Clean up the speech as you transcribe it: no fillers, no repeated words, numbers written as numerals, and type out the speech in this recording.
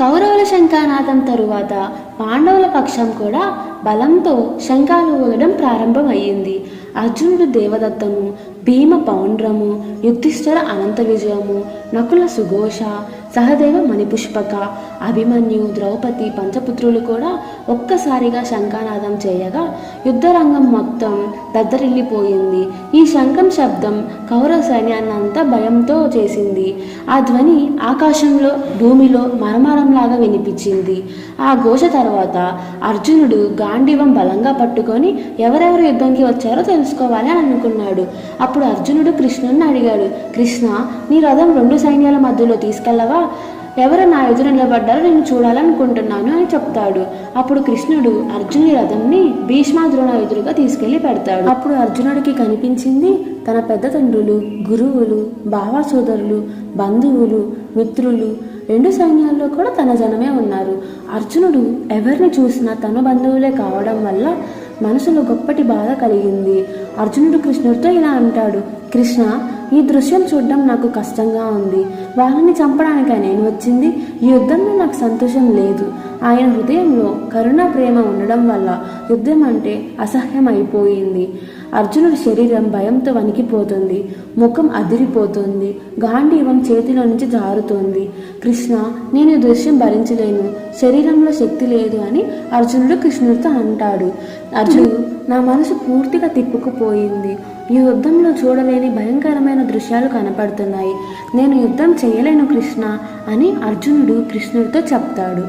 కౌరవుల శంఖానాదం తరువాత పాండవుల పక్షం కూడా బలంతో శంఖాలు ఊదడం ప్రారంభమయ్యింది. అర్జునుడు దేవదత్తము, భీమ పౌండ్రము, యుధిష్ఠిర అనంత విజయము, నకుల సుఘోష, సహదేవ మణిపుష్పక, అభిమన్యు, ద్రౌపది పంచపుత్రులు కూడా ఒక్కసారిగా శంఖానాదం చేయగా యుద్ధరంగం మొత్తం దద్దరిల్లిపోయింది. ఈ శంఖం శబ్దం కౌరవ సైన్యాన్నంతా భయంతో చేసింది. ఆ ధ్వని ఆకాశంలో భూమిలో మరమరంలాగా వినిపించింది. ఆ ఘోష తర్వాత అర్జునుడు గాంధీవం బలంగా పట్టుకొని ఎవరెవరు యుద్ధంకి వచ్చారో తెలుసుకోవాలి అని అనుకున్నాడు. అప్పుడు అర్జునుడు కృష్ణుని అడిగాడు, కృష్ణ, నీ రథం 2 సైన్యాల మధ్యలో తీసుకెళ్ళవా? ఎవరు నా ఎదురు నిలబడ్డారో నేను చూడాలనుకుంటున్నాను అని చెప్తాడు. అప్పుడు కృష్ణుడు అర్జునుడి రథంని భీష్మాద్రోణ ఎదురుగా తీసుకెళ్లి పెడతాడు. అప్పుడు అర్జునుడికి కనిపించింది తన పెద్ద తండ్రులు, గురువులు, బావా సోదరులు, బంధువులు, మిత్రులు, 2 సైన్యాల్లో కూడా తన జనమే ఉన్నారు. అర్జునుడు ఎవరిని చూసినా తన బంధువులే కావడం వల్ల మనసులో గొప్పటి బాధ కలిగింది. అర్జునుడు కృష్ణుడితో ఇలా అంటాడు, కృష్ణ, ఈ దృశ్యం చూడడం నాకు కష్టంగా ఉంది. వాళ్ళని చంపడానికా నేను వచ్చింది? ఈ యుద్ధంలో నాకు సంతోషం లేదు. ఆయన హృదయంలో కరుణ ప్రేమ ఉండడం వల్ల యుద్ధం అంటే అసహ్యం అయిపోయింది. అర్జునుడి శరీరం భయంతో వణికిపోతుంది, ముఖం అదిరిపోతుంది, గాంధీవం చేతిలో నుంచి జారుతోంది. కృష్ణ, నేను ఈ దృశ్యం భరించలేను, శరీరంలో శక్తి లేదు అని అర్జునుడు కృష్ణుడితో అంటాడు. అర్జునుడు, నా మనసు పూర్తిగా తిప్పుకుపోయింది. ఈ యుద్ధంలో చూడలేని భయంకరమైన దృశ్యాలు కనపడుతున్నాయి. నేను యుద్ధం చేయలేను కృష్ణ అని అర్జునుడు కృష్ణుడితో చెప్తాడు.